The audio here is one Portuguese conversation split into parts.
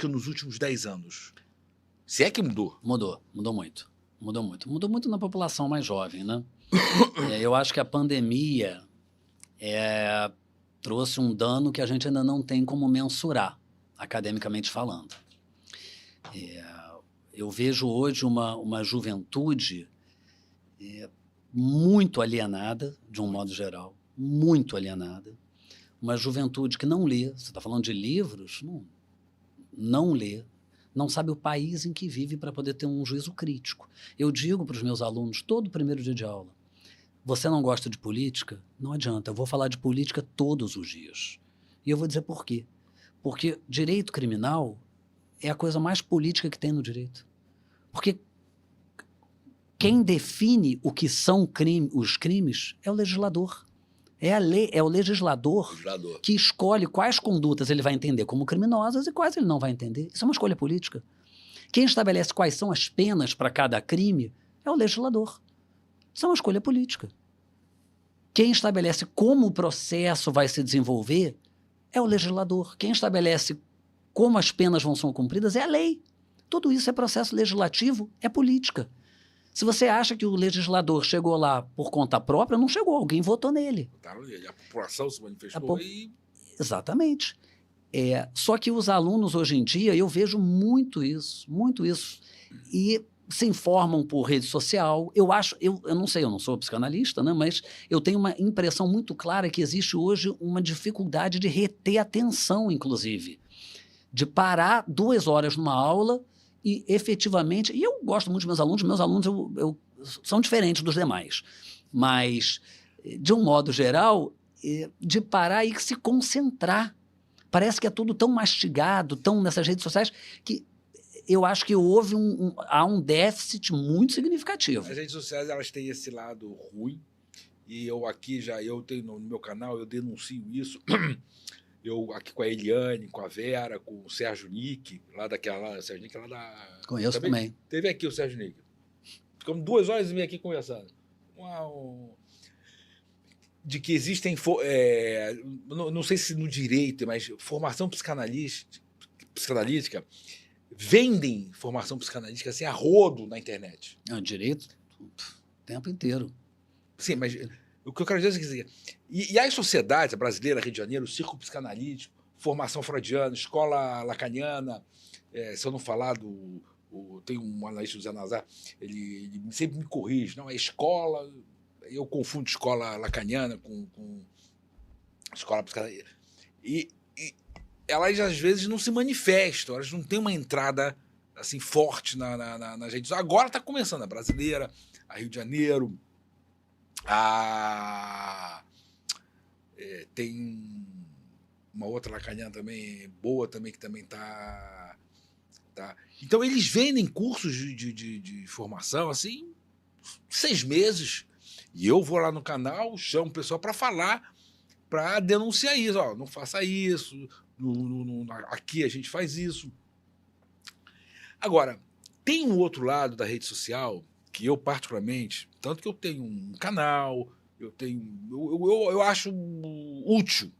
que nos últimos 10 anos? Se é que mudou. Mudou muito. Mudou muito. Mudou muito na população mais jovem, né? Eu acho que a pandemia trouxe um dano que a gente ainda não tem como mensurar, academicamente falando. Eu vejo hoje uma juventude muito alienada, de um modo geral, muito alienada. Uma juventude que não lê, você está falando de livros, não lê, não sabe o país em que vive para poder ter um juízo crítico. Eu digo para os meus alunos, todo primeiro dia de aula, você não gosta de política? Não adianta, eu vou falar de política todos os dias. E eu vou dizer por quê. Porque direito criminal é a coisa mais política que tem no direito. Porque quem define o que são os crimes é o legislador. É o legislador que escolhe quais condutas ele vai entender como criminosas e quais ele não vai entender. Isso é uma escolha política. Quem estabelece quais são as penas para cada crime é o legislador. Isso é uma escolha política. Quem estabelece como o processo vai se desenvolver é o legislador. Quem estabelece como as penas vão ser cumpridas é a lei. Tudo isso é processo legislativo, é política. Se você acha que o legislador chegou lá por conta própria, não chegou, alguém votou nele. A população se manifestou e... Exatamente. Só que os alunos hoje em dia, eu vejo muito isso, e se informam por rede social. Eu não sei, eu não sou psicanalista, né, mas eu tenho uma impressão muito clara que existe hoje uma dificuldade de reter atenção, inclusive. De parar 2 horas numa aula e efetivamente... E eu gosto muito dos meus alunos são diferentes dos demais. Mas, de um modo geral, de parar e se concentrar. Parece que é tudo tão mastigado, tão nessas redes sociais, que eu acho que há um déficit muito significativo. As redes sociais, elas têm esse lado ruim, e eu tenho no meu canal, eu denuncio isso. Eu aqui com a Eliane, com a Vera, com o Sérgio Nick, o Sérgio Nick lá da... Conheço também. Teve aqui o Sérgio Nick. Ficamos 2 horas e meia aqui conversando. De que existem, não sei se no direito, mas formação psicanalística, vendem formação psicanalística assim a rodo na internet. Direito, o tempo inteiro. Sim, mas o que eu quero dizer é que... E as sociedades, a brasileira, Rio de Janeiro, o círculo psicanalítico, formação freudiana, escola lacaniana, se eu não falar tem um analista, o Zé Nazar, ele sempre me corrige, não, é escola, eu confundo escola lacaniana com escola psicanalítica. E elas, às vezes, não se manifestam, elas não têm uma entrada assim, forte nas redes. Agora está começando a brasileira, a Rio de Janeiro, tem uma outra lacaniana também, boa também, que também tá. Então, eles vendem cursos de formação, assim, 6 meses. E eu vou lá no canal, chamo o pessoal para falar, para denunciar isso. Ó, não faça isso, aqui a gente faz isso. Agora, tem um outro lado da rede social que eu, particularmente, tanto que eu tenho um canal, eu acho útil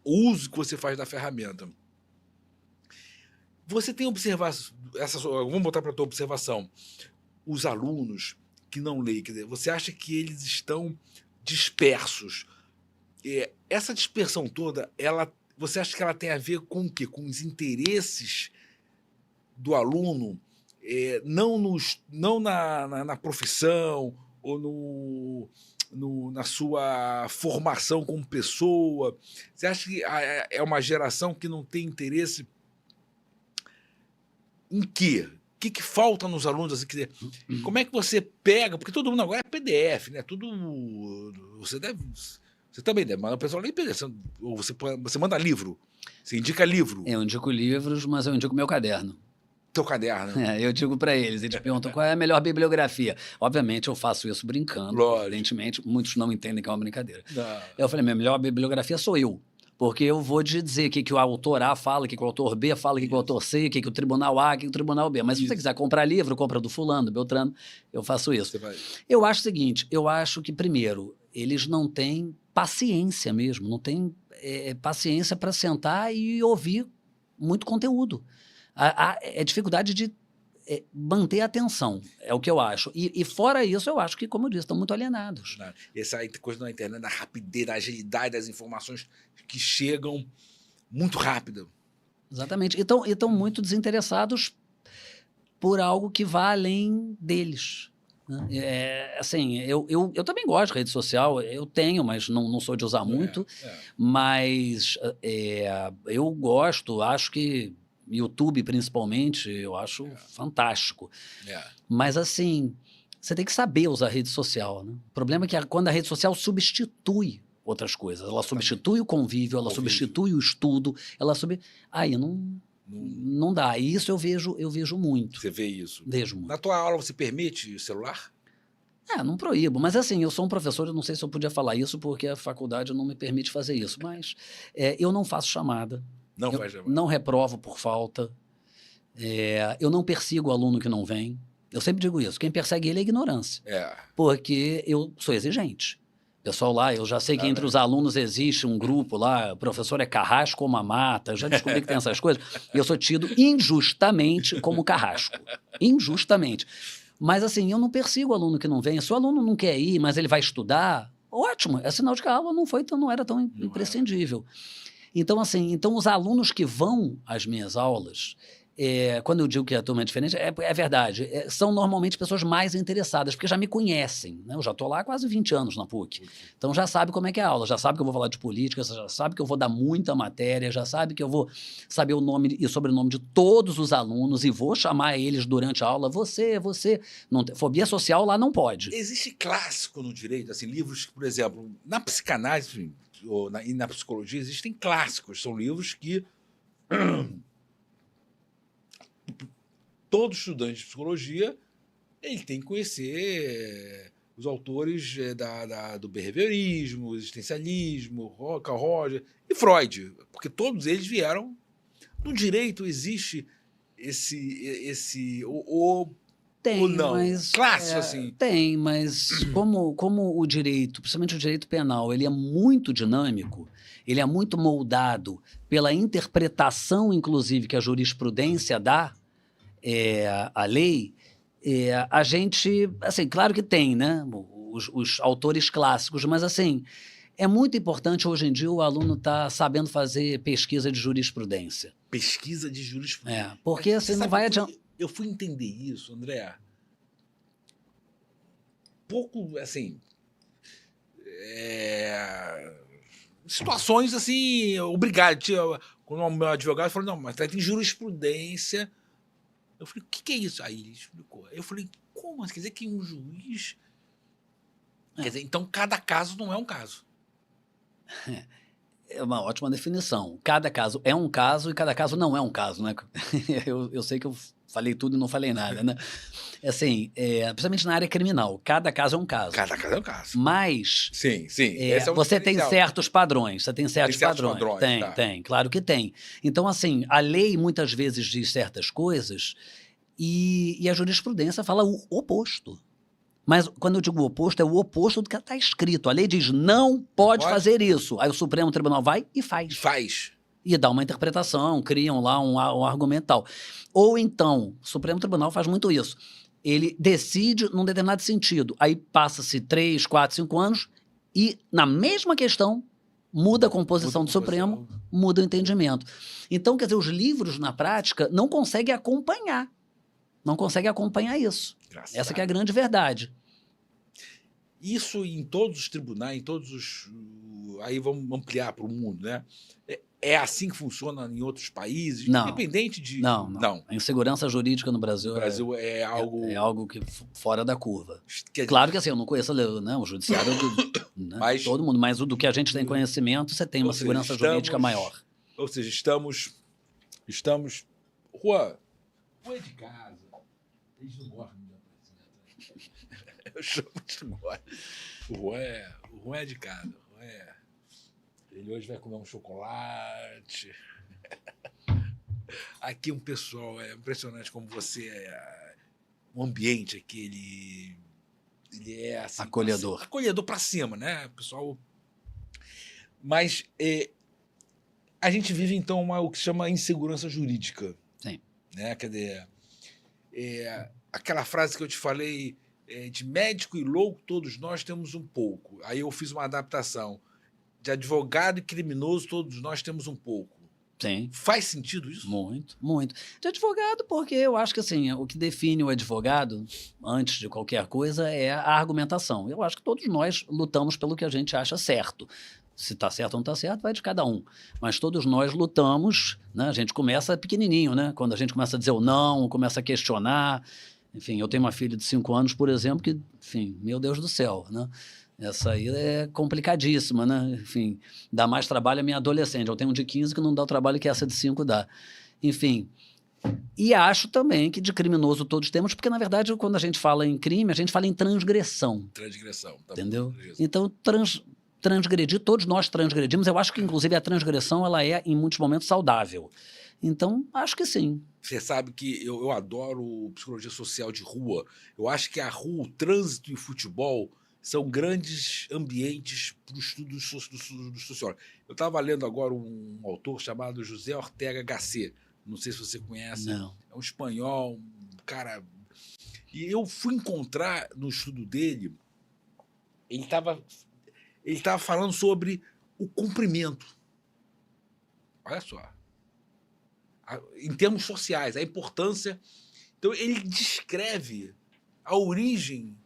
o uso que você faz da ferramenta. Você tem observado, vamos botar para a tua observação, os alunos que não leem, quer dizer, você acha que eles estão dispersos? Essa dispersão toda, você acha que ela tem a ver com o quê? Com os interesses do aluno, não na profissão ou na sua formação como pessoa? Você acha que é uma geração que não tem interesse em quê? O que falta nos alunos? Assim, quer dizer, como é que você pega? Porque todo mundo agora é PDF, né? Você também deve mandar o pessoal ler PDF. Ou você manda livro. Você indica livro. Eu indico livros, mas eu indico meu caderno. Teu caderno. Eu digo para eles perguntam qual é a melhor bibliografia. Obviamente, eu faço isso brincando. Lógico. Evidentemente, muitos não entendem que é uma brincadeira. Não. Eu falei, minha melhor bibliografia sou eu. Porque eu vou te dizer o que o autor A fala, o que o autor B fala, o que o autor C, o que o tribunal A, o que o tribunal B. Mas se você quiser comprar livro, compra do fulano, do Beltrano, eu faço isso. Eu acho o seguinte, eu acho que, primeiro, eles não têm paciência mesmo, não têm paciência para sentar e ouvir muito conteúdo. É dificuldade de manter a atenção, é o que eu acho. E fora isso, eu acho que, como eu disse, estão muito alienados. Essa coisa da internet, da rapidez, da agilidade das informações que chegam muito rápido. Exatamente. E estão muito desinteressados por algo que vá além deles. Né? Assim, eu também gosto de rede social, eu tenho, mas não sou de usar muito. Mas eu gosto, acho que YouTube, principalmente, eu acho fantástico. Mas, assim, você tem que saber usar a rede social. Né? O problema é que quando a rede social substitui outras coisas, ela substitui o convívio, ela substitui o estudo, aí não dá. E isso eu vejo muito. Você vê isso? Vejo muito. Na tua aula você permite o celular? Não proíbo, mas assim, eu sou um professor, eu não sei se eu podia falar isso porque a faculdade não me permite fazer isso, mas eu não faço chamada. Não reprovo por falta. Eu não persigo o aluno que não vem. Eu sempre digo isso. Quem persegue ele é ignorância. Porque eu sou exigente. Pessoal lá, eu já sei que entre os alunos existe um grupo lá, o professor é carrasco ou mamata, eu já descobri que tem essas coisas. E eu sou tido injustamente como carrasco. Injustamente. Mas assim, eu não persigo o aluno que não vem. Se o aluno não quer ir, mas ele vai estudar, ótimo. É sinal de que a aula não era tão imprescindível. Então, assim, os alunos que vão às minhas aulas, quando eu digo que a turma é diferente, é verdade, são normalmente pessoas mais interessadas, porque já me conhecem, né? Eu já estou lá há quase 20 anos na PUC. Então já sabe como é que é a aula, já sabe que eu vou falar de política, já sabe que eu vou dar muita matéria, já sabe que eu vou saber o nome e sobrenome de todos os alunos e vou chamar eles durante a aula, você. Não tem, fobia social lá não pode. Existe clássico no direito, assim, livros que, por exemplo, na psicanálise e na psicologia existem clássicos, são livros que todo estudante de psicologia ele tem que conhecer os autores do behaviorismo, existencialismo, Carl Rogers e Freud, porque todos eles vieram. No direito existe Tem, ou não? Mas Clássico, assim. Tem, mas como o direito, principalmente o direito penal, ele é muito dinâmico, ele é muito moldado pela interpretação, inclusive, que a jurisprudência dá à lei, a gente, assim, claro que tem, né, os autores clássicos, mas assim, é muito importante hoje em dia o aluno estar sabendo fazer pesquisa de jurisprudência. Pesquisa de jurisprudência. Porque assim, não vai adiantar. Eu fui entender isso, André, pouco, assim, situações assim, obrigado. Quando o meu advogado falou, não, mas tem jurisprudência. Eu falei, o que é isso? Aí ele explicou. Eu falei, como? Quer dizer que um juiz... Quer dizer, então cada caso não é um caso. É uma ótima definição. Cada caso é um caso e cada caso não é um caso, né? Eu sei que eu falei tudo e não falei nada, né? Assim, principalmente na área criminal, cada caso é um caso. Cada caso é um caso. Mas sim. Você tem certos padrões. Você tem certos padrões. Tem, claro que tem. Então, assim, a lei muitas vezes diz certas coisas e a jurisprudência fala o oposto. Mas quando eu digo o oposto, é o oposto do que está escrito. A lei diz, não pode fazer isso. Aí o Supremo Tribunal vai e faz. E dá uma interpretação, criam lá um argumento tal. Ou então, o Supremo Tribunal faz muito isso. Ele decide num determinado sentido. Aí passa-se 3, 4, 5 anos e, na mesma questão, muda a composição do Supremo, muda o entendimento. Então, quer dizer, os livros, na prática, não conseguem acompanhar. Não conseguem acompanhar isso. Essa que é a grande verdade. Isso em todos os tribunais, em todos os... Aí vamos ampliar para o mundo, né? É assim que funciona em outros países? Não. Independente de... Não. A insegurança jurídica no Brasil, é algo... É algo que fora da curva. Claro que assim, eu não conheço o judiciário né, todo mundo, mas do que a gente tem conhecimento, você tem uma segurança jurídica maior. Ou seja, estamos... Juan é de casa. Eles não gostam de aparecer. Eu chamo de gosto. O Juan é de casa. Ele hoje vai comer um chocolate. Aqui um pessoal, é impressionante como você o ambiente aqui, ele é assim... Acolhedor. Acolhedor para cima, né? Pessoal... Mas a gente vive, então, o que se chama insegurança jurídica. Sim. Né? Quer dizer, aquela frase que eu te falei, de médico e louco, todos nós temos um pouco. Aí eu fiz uma adaptação. De advogado e criminoso, todos nós temos um pouco. Sim. Faz sentido isso? Muito, muito. De advogado, porque eu acho que assim, o que define o advogado, antes de qualquer coisa, é a argumentação. Eu acho que todos nós lutamos pelo que a gente acha certo. Se está certo ou não está certo, vai de cada um. Mas todos nós lutamos, né? A gente começa pequenininho, né? Quando a gente começa a dizer o não, começa a questionar. Enfim, eu tenho uma filha de 5 anos, por exemplo, que, enfim, meu Deus do céu, né? Essa aí é complicadíssima, né? Enfim, dá mais trabalho a minha adolescente. Eu tenho um de 15 que não dá o trabalho que essa de 5 dá. Enfim, e acho também que de criminoso todos temos, porque, na verdade, quando a gente fala em crime, a gente fala em transgressão. Transgressão. Tá, entendeu? Bom, então, transgredir, todos nós transgredimos. Eu acho que, inclusive, a transgressão ela é, em muitos momentos, saudável. Então, acho que sim. Você sabe que eu adoro psicologia social de rua. Eu acho que a rua, o trânsito e o futebol são grandes ambientes para o estudo do sociólogo. Eu estava lendo agora um autor chamado José Ortega Gasset. Não sei se você conhece. Não. É um espanhol, um cara... E eu fui encontrar no estudo dele, ele estava falando sobre o cumprimento. Olha só. Em termos sociais, a importância... Então, ele descreve a origem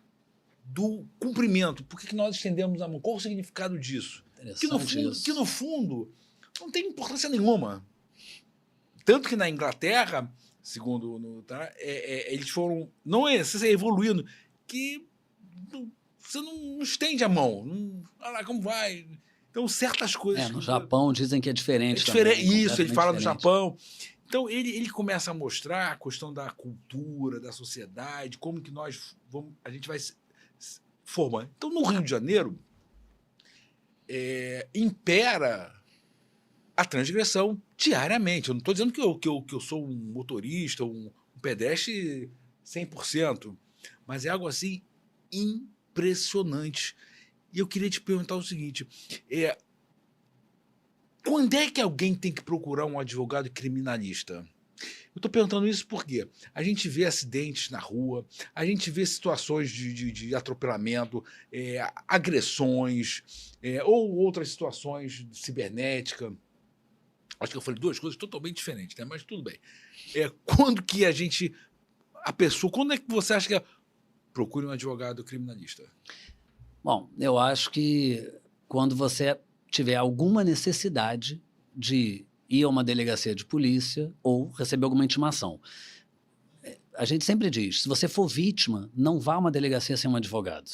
do cumprimento. Por que nós estendemos a mão? Qual o significado disso? Que no fundo não tem importância nenhuma. Tanto que na Inglaterra, segundo eles foram não evoluindo, que você não estende a mão. Olha lá como vai. Então, certas coisas... no Japão dizem que é diferente. Isso, ele fala do Japão. Então, ele começa a mostrar a questão da cultura, da sociedade, como que a gente vai formando. Então, no Rio de Janeiro, impera a transgressão diariamente. Eu não estou dizendo que eu sou um motorista, um pedestre 100%, mas é algo assim impressionante. E eu queria te perguntar o seguinte, quando é que alguém tem que procurar um advogado criminalista? Eu estou perguntando isso porque a gente vê acidentes na rua, a gente vê situações de atropelamento, agressões, ou outras situações de cibernética. Acho que eu falei duas coisas totalmente diferentes, né? Mas tudo bem. Quando que quando é que você acha que procure um advogado criminalista? Bom, eu acho que quando você tiver alguma necessidade de ir a uma delegacia de polícia ou receber alguma intimação. A gente sempre diz, se você for vítima, não vá a uma delegacia sem um advogado.